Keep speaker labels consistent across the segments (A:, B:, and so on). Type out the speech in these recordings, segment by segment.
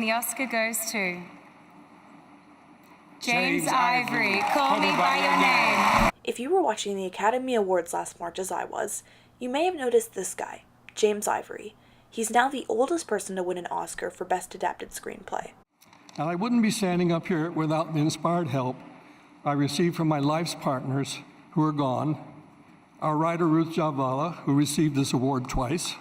A: the Oscar goes to James Ivory, Call Me By Your Name.
B: If you were watching the Academy Awards last March as I was, you may have noticed this guy, James Ivory. He's now the oldest person to win an Oscar for Best Adapted Screenplay.
C: And I wouldn't be standing up here without the inspired help I received from my life's partners who are gone, our writer Ruth Javala, who received this award twice,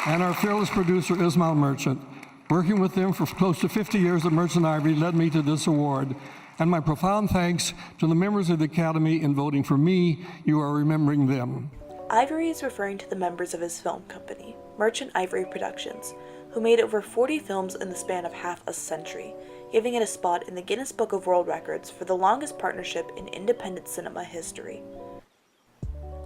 C: and our fearless producer Ismail Merchant. Working with them for close to 50 years at Merchant Ivory led me to this award. And my profound thanks to the members of the Academy in voting for me. You are remembering them.
B: Ivory is referring to the members of his film company, Merchant Ivory Productions, who made over 40 films in the span of half a century, giving it a spot in the Guinness Book of World Records for the longest partnership in independent cinema history.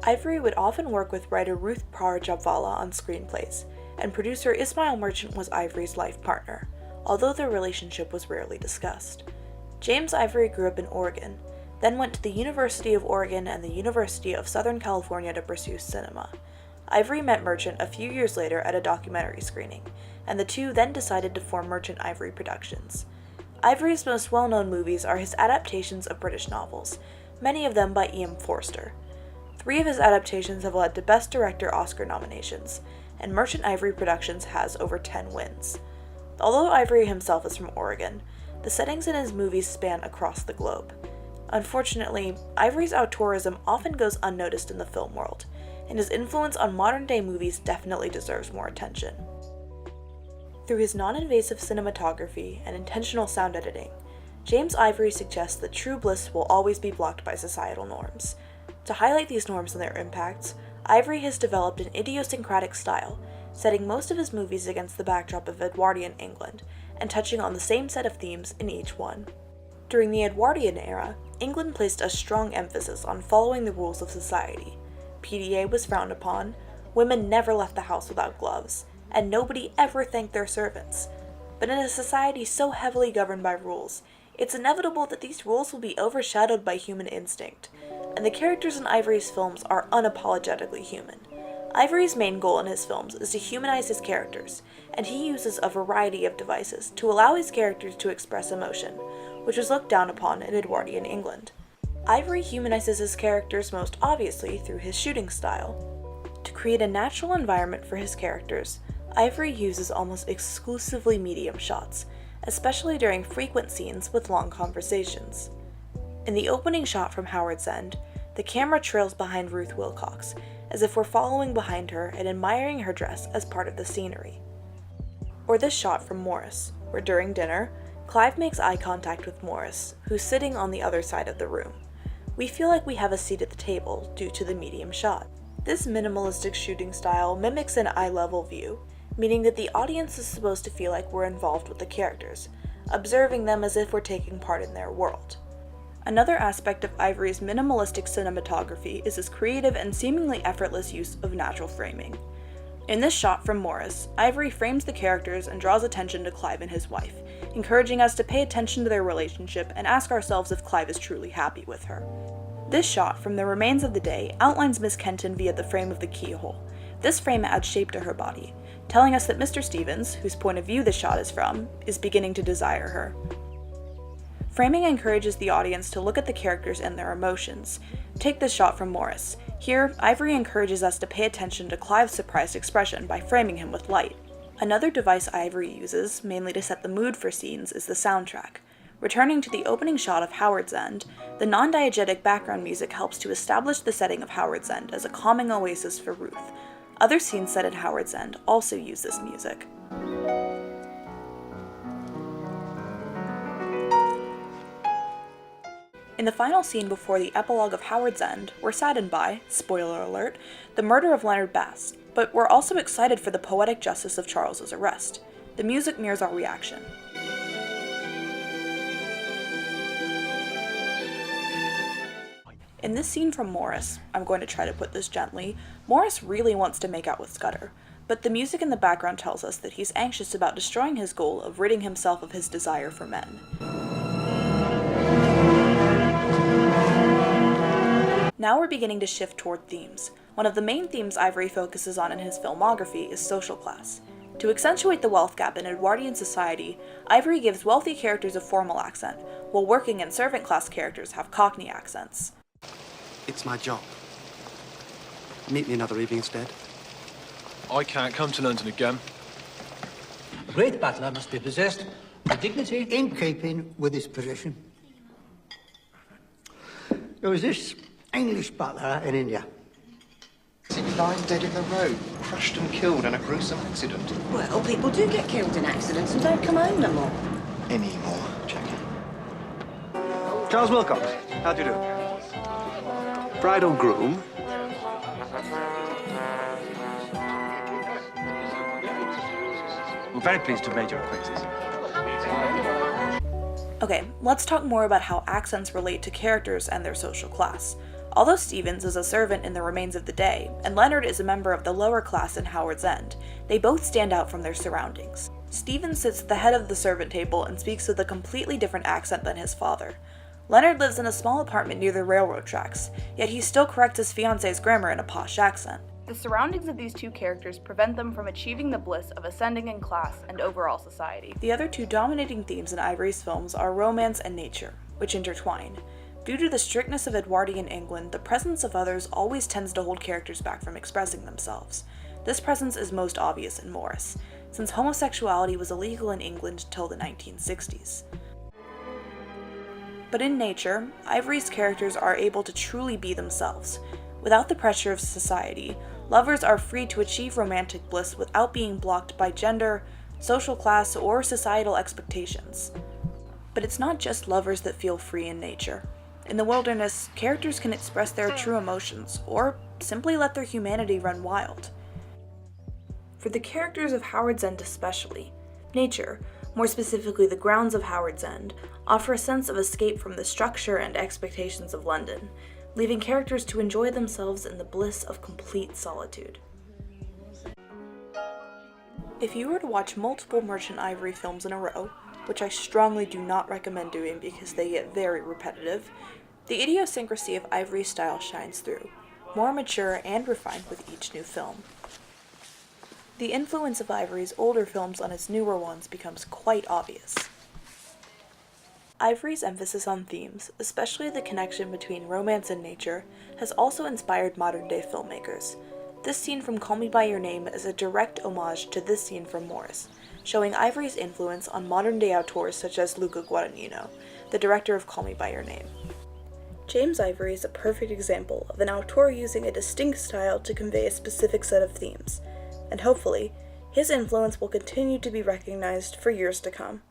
B: Ivory would often work with writer Ruth Javala on screenplays, and producer Ismail Merchant was Ivory's life partner, although their relationship was rarely discussed. James Ivory grew up in Oregon, then went to the University of Oregon and the University of Southern California to pursue cinema. Ivory met Merchant a few years later at a documentary screening, and the two then decided to form Merchant Ivory Productions. Ivory's most well-known movies are his adaptations of British novels, many of them by E.M. Forster. 3 of his adaptations have led to Best Director Oscar nominations, and Merchant Ivory Productions has over 10 wins. Although Ivory himself is from Oregon, the settings in his movies span across the globe. Unfortunately, Ivory's auteurism often goes unnoticed in the film world, and his influence on modern-day movies definitely deserves more attention. Through his non-invasive cinematography and intentional sound editing, James Ivory suggests that true bliss will always be blocked by societal norms. To highlight these norms and their impacts, Ivory has developed an idiosyncratic style, setting most of his movies against the backdrop of Edwardian England, and touching on the same set of themes in each one. During the Edwardian era, England placed a strong emphasis on following the rules of society. PDA was frowned upon, women never left the house without gloves, and nobody ever thanked their servants. But in a society so heavily governed by rules, it's inevitable that these rules will be overshadowed by human instinct, and the characters in Ivory's films are unapologetically human. Ivory's main goal in his films is to humanize his characters, and he uses a variety of devices to allow his characters to express emotion, which was looked down upon in Edwardian England. Ivory humanizes his characters most obviously through his shooting style. To create a natural environment for his characters, Ivory uses almost exclusively medium shots, especially during frequent scenes with long conversations. In the opening shot from Howard's End, the camera trails behind Ruth Wilcox, as if we're following behind her and admiring her dress as part of the scenery. Or this shot from Morris, where during dinner, Clive makes eye contact with Morris, who's sitting on the other side of the room. We feel like we have a seat at the table due to the medium shot. This minimalistic shooting style mimics an eye-level view, meaning that the audience is supposed to feel like we're involved with the characters, observing them as if we're taking part in their world. Another aspect of Ivory's minimalistic cinematography is his creative and seemingly effortless use of natural framing. In this shot from Morris, Ivory frames the characters and draws attention to Clive and his wife, encouraging us to pay attention to their relationship and ask ourselves if Clive is truly happy with her. This shot from The Remains of the Day outlines Miss Kenton via the frame of the keyhole. This frame adds shape to her body, telling us that Mr. Stevens, whose point of view the shot is from, is beginning to desire her. Framing encourages the audience to look at the characters and their emotions. Take this shot from Morris. Here, Ivory encourages us to pay attention to Clive's surprised expression by framing him with light. Another device Ivory uses, mainly to set the mood for scenes, is the soundtrack. Returning to the opening shot of Howard's End, the non-diegetic background music helps to establish the setting of Howard's End as a calming oasis for Ruth. Other scenes set at Howard's End also use this music. In the final scene before the epilogue of Howard's End, we're saddened by, spoiler alert, the murder of Leonard Bass, but we're also excited for the poetic justice of Charles's arrest. The music mirrors our reaction. In this scene from Morris, I'm going to try to put this gently, Morris really wants to make out with Scudder, but the music in the background tells us that he's anxious about destroying his goal of ridding himself of his desire for men. Now we're beginning to shift toward themes. One of the main themes Ivory focuses on in his filmography is social class. To accentuate the wealth gap in Edwardian society, Ivory gives wealthy characters a formal accent, while working and servant class characters have Cockney accents.
D: It's my job. Meet me another evening instead.
E: I can't come to London again.
F: A great butler must be possessed with dignity.
G: In keeping with his position. There was this English butler in India.
D: Lying dead in the road, crushed and killed in a gruesome accident.
H: Well, people do get killed in accidents and don't come home no more.
D: Anymore, Jackie. Charles Wilcox, how do you do? Bride or groom?
F: We're very pleased to have made your acquaintance.
B: Okay, let's talk more about how accents relate to characters and their social class. Although Stevens is a servant in The Remains of the Day, and Leonard is a member of the lower class in Howard's End, they both stand out from their surroundings. Stevens sits at the head of the servant table and speaks with a completely different accent than his father. Leonard lives in a small apartment near the railroad tracks, yet he still corrects his fiance's grammar in a posh accent. The surroundings of these two characters prevent them from achieving the bliss of ascending in class and overall society. The other two dominating themes in Ivory's films are romance and nature, which intertwine. Due to the strictness of Edwardian England, the presence of others always tends to hold characters back from expressing themselves. This presence is most obvious in Morris, since homosexuality was illegal in England till the 1960s. But in nature, Ivory's characters are able to truly be themselves. Without the pressure of society, lovers are free to achieve romantic bliss without being blocked by gender, social class, or societal expectations. But it's not just lovers that feel free in nature. In the wilderness, characters can express their true emotions, or simply let their humanity run wild. For the characters of Howard's End especially, nature, more specifically the grounds of Howard's End, offer a sense of escape from the structure and expectations of London, leaving characters to enjoy themselves in the bliss of complete solitude. If you were to watch multiple Merchant Ivory films in a row, which I strongly do not recommend doing because they get very repetitive, the idiosyncrasy of Ivory's style shines through, more mature and refined with each new film. The influence of Ivory's older films on his newer ones becomes quite obvious. Ivory's emphasis on themes, especially the connection between romance and nature, has also inspired modern-day filmmakers. This scene from Call Me By Your Name is a direct homage to this scene from Morris, showing Ivory's influence on modern-day auteurs such as Luca Guadagnino, the director of Call Me By Your Name. James Ivory is a perfect example of an auteur using a distinct style to convey a specific set of themes, and hopefully, his influence will continue to be recognized for years to come.